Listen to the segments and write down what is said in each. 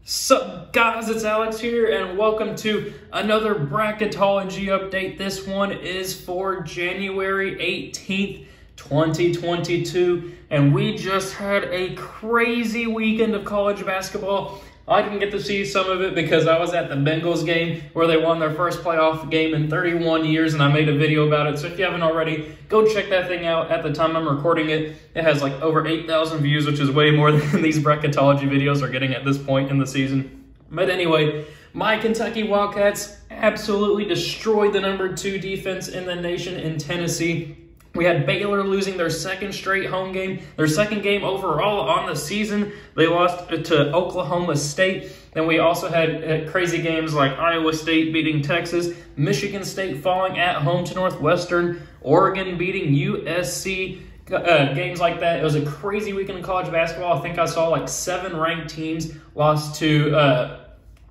Sup guys, it's Alex here and welcome to another Bracketology update. This one is for January 18th, 2022, and we just had a crazy weekend of college basketball. I didn't get to see some of it because I was at the Bengals game where they won their first playoff game in 31 years, and I made a video about it. So if you haven't already, go check that thing out. At the time I'm recording it, it has like over 8,000 views, which is way more than these Bracketology videos are getting at this point in the season. But anyway, my Kentucky Wildcats absolutely destroyed the #2 defense in the nation in Tennessee. We had Baylor losing their second straight home game, their second game overall on the season. They lost to Oklahoma State. Then we also had crazy games like Iowa State beating Texas, Michigan State falling at home to Northwestern, Oregon beating USC, games like that. It was a crazy weekend in college basketball. I think I saw like 7 ranked teams lost to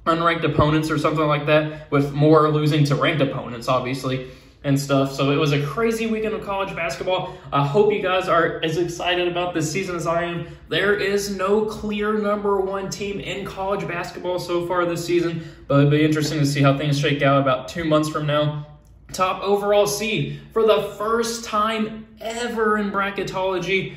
unranked opponents or something like that, with more losing to ranked opponents, obviously, and stuff. So it was a crazy weekend of college basketball. I hope you guys are as excited about this season as I am. There is no clear #1 team in college basketball so far this season, but it'll be interesting to see how things shake out about 2 months from now. Top overall seed for the first time ever in Bracketology,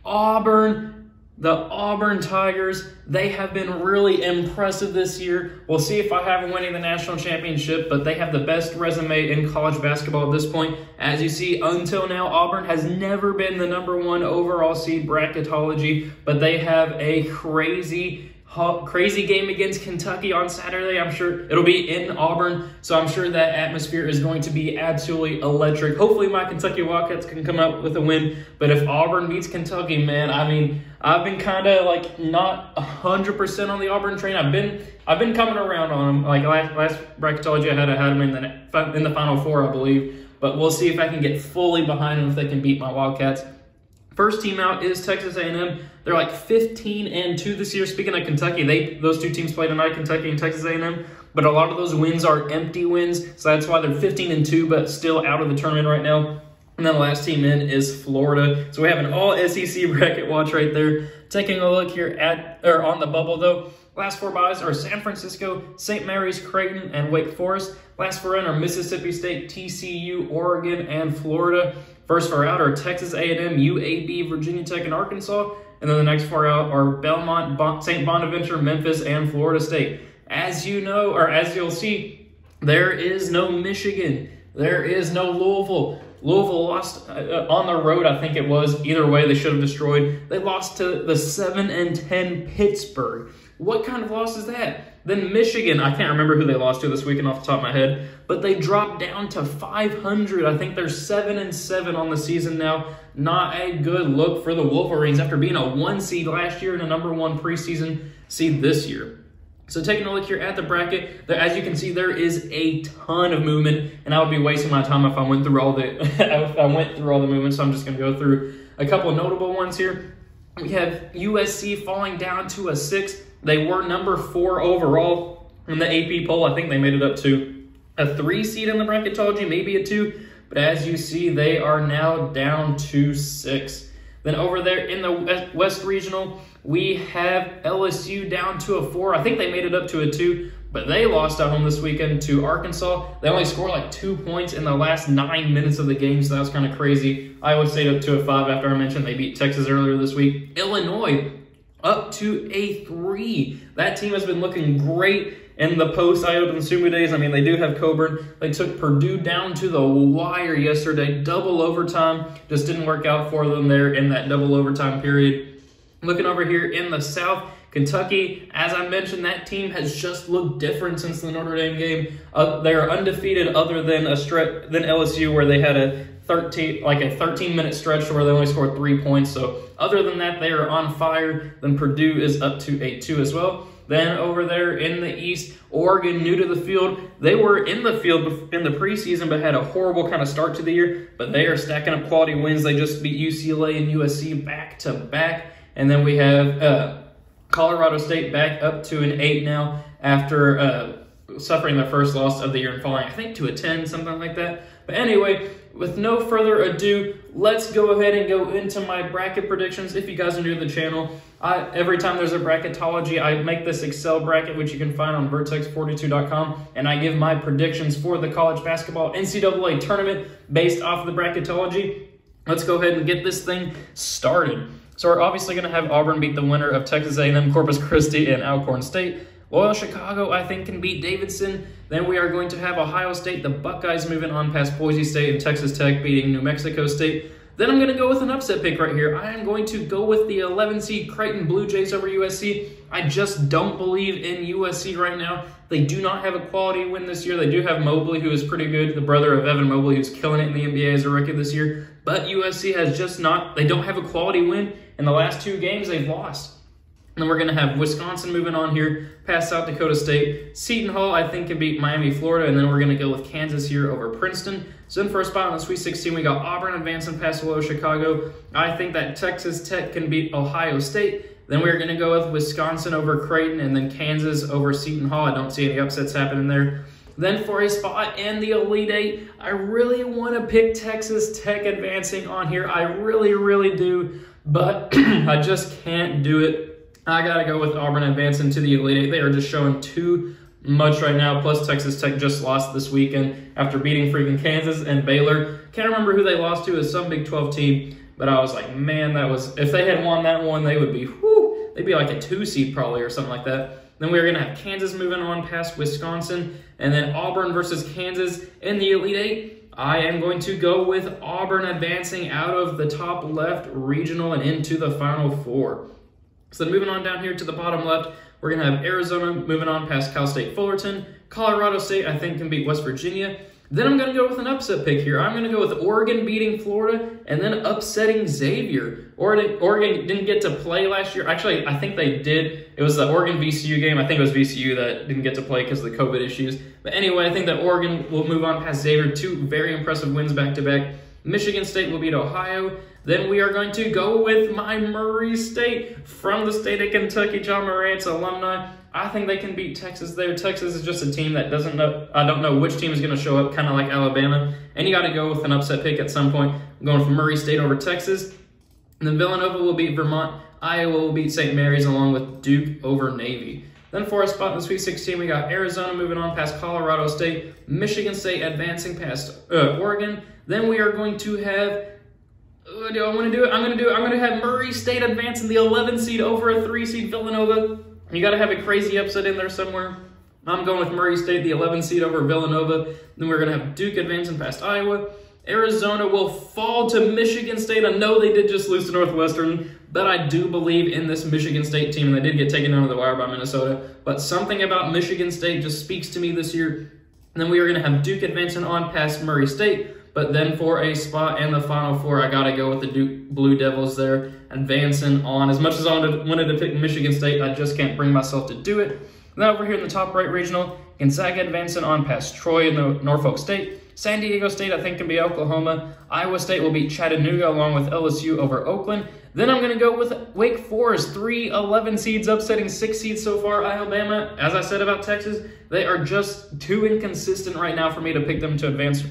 Auburn. The Auburn Tigers, they have been really impressive this year. We'll see if I have them winning the national championship, but they have the best resume in college basketball at this point. As you see, until now, Auburn has never been the #1 overall seed Bracketology, but they have a crazy game against Kentucky on Saturday. I'm sure it'll be in Auburn, so I'm sure that atmosphere is going to be absolutely electric. Hopefully my Kentucky Wildcats can come out with a win, but if Auburn beats Kentucky, man, I mean, I've been kind of like not 100% on the Auburn train. I've been coming around on them. Like last Bracketology I had them in the Final Four, I believe, but we'll see if I can get fully behind them, if they can beat my Wildcats. First team out is Texas A&M. They're like 15-2 this year. Speaking of Kentucky, those two teams play tonight, Kentucky and Texas A&M. But a lot of those wins are empty wins, so that's why they're 15-2, but still out of the tournament right now. And then the last team in is Florida. So we have an all SEC bracket watch right there. Taking a look here on the bubble though. Last 4 byes are San Francisco, St. Mary's, Creighton, and Wake Forest. Last 4 in are Mississippi State, TCU, Oregon, and Florida. First 4 out are Texas A&M, UAB, Virginia Tech, and Arkansas. And then the next 4 out are Belmont, St. Bonaventure, Memphis, and Florida State. As you know, or as you'll see, there is no Michigan. There is no Louisville. Louisville lost on the road, I think it was. Either way, they should have destroyed. They lost to the 7-10 Pittsburgh. What kind of loss is that? Then Michigan, I can't remember who they lost to this weekend off the top of my head, but they dropped down to 500. I think they're 7-7 on the season now. Not a good look for the Wolverines after being a 1 seed last year and a #1 preseason seed this year. So taking a look here at the bracket, as you can see, there is a ton of movement, and I would be wasting my time if I went through all the movement. So I'm just going to go through a couple of notable ones here. We have USC falling down to a 6. They were #4 overall in the AP poll. I think they made it up to a 3 seed in the Bracketology, maybe a 2. But as you see, they are now down to 6. Then over there in the West Regional, we have LSU down to a 4. I think they made it up to a 2, but they lost at home this weekend to Arkansas. They only scored like 2 points in the last 9 minutes of the game, so that was kind of crazy. Iowa State up to a 5 after I mentioned they beat Texas earlier this week. Illinois up to a 3. That team has been looking great in the post-Iota and Sumu days. I mean, they do have Coburn. They took Purdue down to the wire yesterday. Double overtime. Just didn't work out for them there in that double overtime period. Looking over here in the South, Kentucky, as I mentioned, that team has just looked different since the Notre Dame game. They are undefeated other than LSU, where they had a 13-minute stretch where they only scored 3 points. So other than that, they are on fire. Then Purdue is up to a 2 as well. Then over there in the East, Oregon, new to the field. They were in the field in the preseason, but had a horrible kind of start to the year. But they are stacking up quality wins. They just beat UCLA and USC back-to-back. And then we have Colorado State back up to an 8 now after suffering their first loss of the year and falling, I think, to a 10, something like that. But anyway, with no further ado, let's go ahead and go into my bracket predictions. If you guys are new to the channel, Every time there's a bracketology, I make this Excel bracket, which you can find on vertex42.com, and I give my predictions for the college basketball NCAA tournament based off of the bracketology. Let's go ahead and get this thing started. So we're obviously going to have Auburn beat the winner of Texas A&M, Corpus Christi, and Alcorn State. Loyola Chicago, I think, can beat Davidson. Then we are going to have Ohio State, the Buckeyes moving on past Boise State, and Texas Tech beating New Mexico State. Then I'm going to go with an upset pick right here. I am going to go with the 11 seed Creighton Blue Jays over USC. I just don't believe in USC right now. They do not have a quality win this year. They do have Mobley, who is pretty good, the brother of Evan Mobley, who's killing it in the NBA as a rookie this year. But USC has just not, they don't have a quality win. In the last 2 games, they've lost. And then we're going to have Wisconsin moving on here, past South Dakota State. Seton Hall, I think, can beat Miami, Florida. And then we're going to go with Kansas here over Princeton. So then for a spot in the Sweet 16, we got Auburn advancing past Loyola Chicago. I think that Texas Tech can beat Ohio State. Then we're going to go with Wisconsin over Creighton, and then Kansas over Seton Hall. I don't see any upsets happening there. Then for a spot in the Elite Eight, I really want to pick Texas Tech advancing on here. I really, really do. But I just can't do it. I got to go with Auburn advancing to the Elite Eight. They are just showing too much right now. Plus, Texas Tech just lost this weekend after beating freaking Kansas and Baylor. Can't remember who they lost to. As some Big 12 team. But I was like, man, that was, if they had won that one, they would be, whoo, they'd be like a 2 seed probably or something like that. Then we're going to have Kansas moving on past Wisconsin. And then Auburn versus Kansas in the Elite Eight. I am going to go with Auburn advancing out of the top left regional and into the Final Four. So then moving on down here to the bottom left, we're going to have Arizona moving on past Cal State Fullerton. Colorado State, I think, can beat West Virginia. Then I'm going to go with an upset pick here. I'm going to go with Oregon beating Florida and then upsetting Xavier. Oregon didn't get to play last year. Actually, I think they did. It was the Oregon-VCU game. I think it was VCU that didn't get to play because of the COVID issues. But anyway, I think that Oregon will move on past Xavier. 2 very impressive wins back-to-back. Michigan State will beat Ohio. Then we are going to go with my Murray State from the state of Kentucky, John Morant's alumni. I think they can beat Texas there. Texas is just a team that doesn't know, I don't know which team is going to show up, kind of like Alabama. And you got to go with an upset pick at some point. I'm going for Murray State over Texas. And then Villanova will beat Vermont. Iowa will beat St. Mary's along with Duke over Navy. Then for a spot in the Sweet 16, we got Arizona moving on past Colorado State. Michigan State advancing past Oregon. Then we are going to have, do I want to do it? I'm going to have Murray State advancing the 11 seed over a 3 seed Villanova. You got to have a crazy upset in there somewhere. I'm going with Murray State, the 11 seed over Villanova. Then we're going to have Duke advancing past Iowa. Arizona will fall to Michigan State. I know they did just lose to Northwestern, but I do believe in this Michigan State team, and they did get taken down to the wire by Minnesota. But something about Michigan State just speaks to me this year. And then we are going to have Duke advancing on past Murray State. But then for a spot in the Final Four, I got to go with the Duke Blue Devils there, advancing on. As much as I wanted to pick Michigan State, I just can't bring myself to do it. And then over here in the top right regional, Gonzaga advancing on past Troy and Norfolk State. San Diego State, I think, can beat Oklahoma. Iowa State will beat Chattanooga along with LSU over Oakland. Then I'm going to go with Wake Forest, 3 11 seeds upsetting 6 seeds so far. Alabama, as I said about Texas, they are just too inconsistent right now for me to pick them to advance.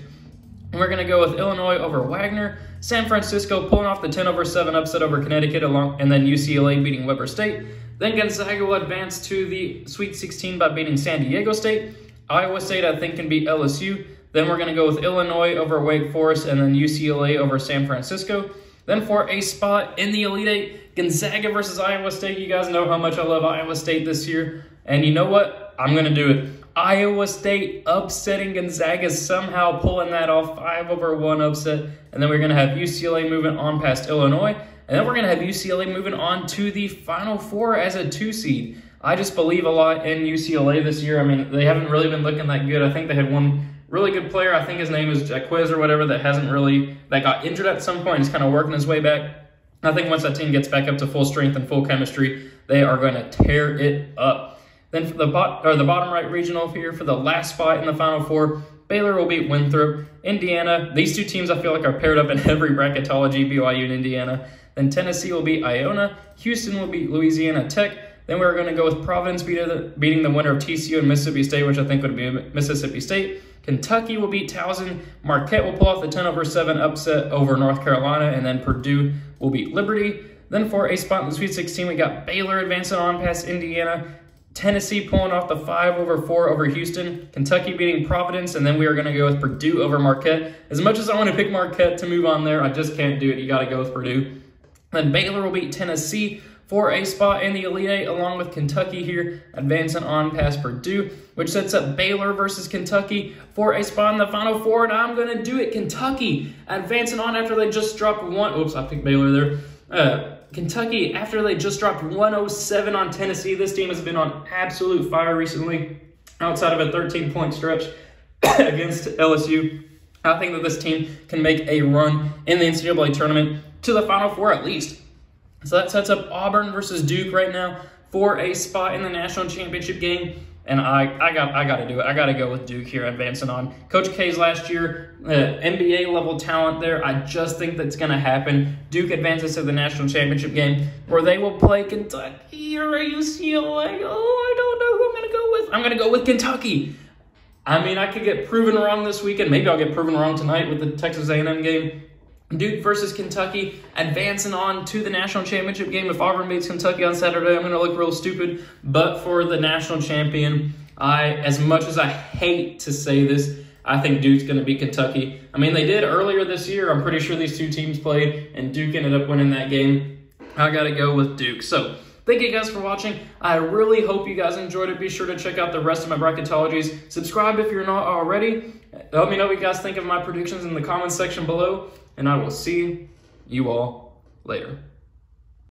And we're going to go with Illinois over Wagner. San Francisco pulling off the 10-7 upset over Connecticut, and then UCLA beating Weber State. Then Gonzaga will advance to the Sweet 16 by beating San Diego State. Iowa State, I think, can beat LSU. Then we're going to go with Illinois over Wake Forest, and then UCLA over San Francisco. Then for a spot in the Elite Eight, Gonzaga versus Iowa State. You guys know how much I love Iowa State this year. And you know what? I'm going to do it. Iowa State upsetting Gonzaga, somehow pulling that off, 5-1 upset. And then we're going to have UCLA moving on past Illinois. And then we're going to have UCLA moving on to the Final Four as a 2 seed. I just believe a lot in UCLA this year. I mean, they haven't really been looking that good. I think they had one really good player. I think his name is Jaquez or whatever that got injured at some point. He's kind of working his way back. I think once that team gets back up to full strength and full chemistry, they are going to tear it up. Then for the bottom right regional here for the last spot in the Final Four, Baylor will beat Winthrop. Indiana, these 2 teams I feel like are paired up in every bracketology, BYU and Indiana. Then Tennessee will beat Iona. Houston will beat Louisiana Tech. Then we're going to go with Providence beating the winner of TCU and Mississippi State, which I think would be Mississippi State. Kentucky will beat Towson. Marquette will pull off the 10-7 upset over North Carolina. And then Purdue will beat Liberty. Then for a spot in the Sweet 16, we got Baylor advancing on past Indiana, Tennessee pulling off the 5/4 over Houston, Kentucky beating Providence, and then we are going to go with Purdue over Marquette. As much as I want to pick Marquette to move on there, I just can't do it. You got to go with Purdue. Then Baylor will beat Tennessee for a spot in the Elite Eight, along with Kentucky here advancing on past Purdue, which sets up Baylor versus Kentucky for a spot in the Final Four, and I'm going to do it. Kentucky advancing on after they just dropped one. Oops, I picked Baylor there. Kentucky, after they just dropped 107 on Tennessee, this team has been on absolute fire recently, outside of a 13-point stretch against LSU. I think that this team can make a run in the NCAA tournament to the Final Four at least. So that sets up Auburn versus Duke right now for a spot in the national championship game. And I got to do it. I got to go with Duke here advancing on. Coach K's last year, NBA level talent there. I just think that's going to happen. Duke advances to the national championship game where they will play Kentucky or UCLA. Oh, I don't know who I'm going to go with. I'm going to go with Kentucky. I mean, I could get proven wrong this weekend. Maybe I'll get proven wrong tonight with the Texas A&M game. Duke versus Kentucky, advancing on to the national championship game. If Auburn beats Kentucky on Saturday, I'm going to look real stupid. But for the national champion, as much as I hate to say this, I think Duke's going to beat Kentucky. I mean, they did earlier this year. I'm pretty sure these two teams played, and Duke ended up winning that game. I got to go with Duke. So, thank you guys for watching. I really hope you guys enjoyed it. Be sure to check out the rest of my bracketologies. Subscribe if you're not already. Let me know what you guys think of my predictions in the comments section below. And I will see you all later.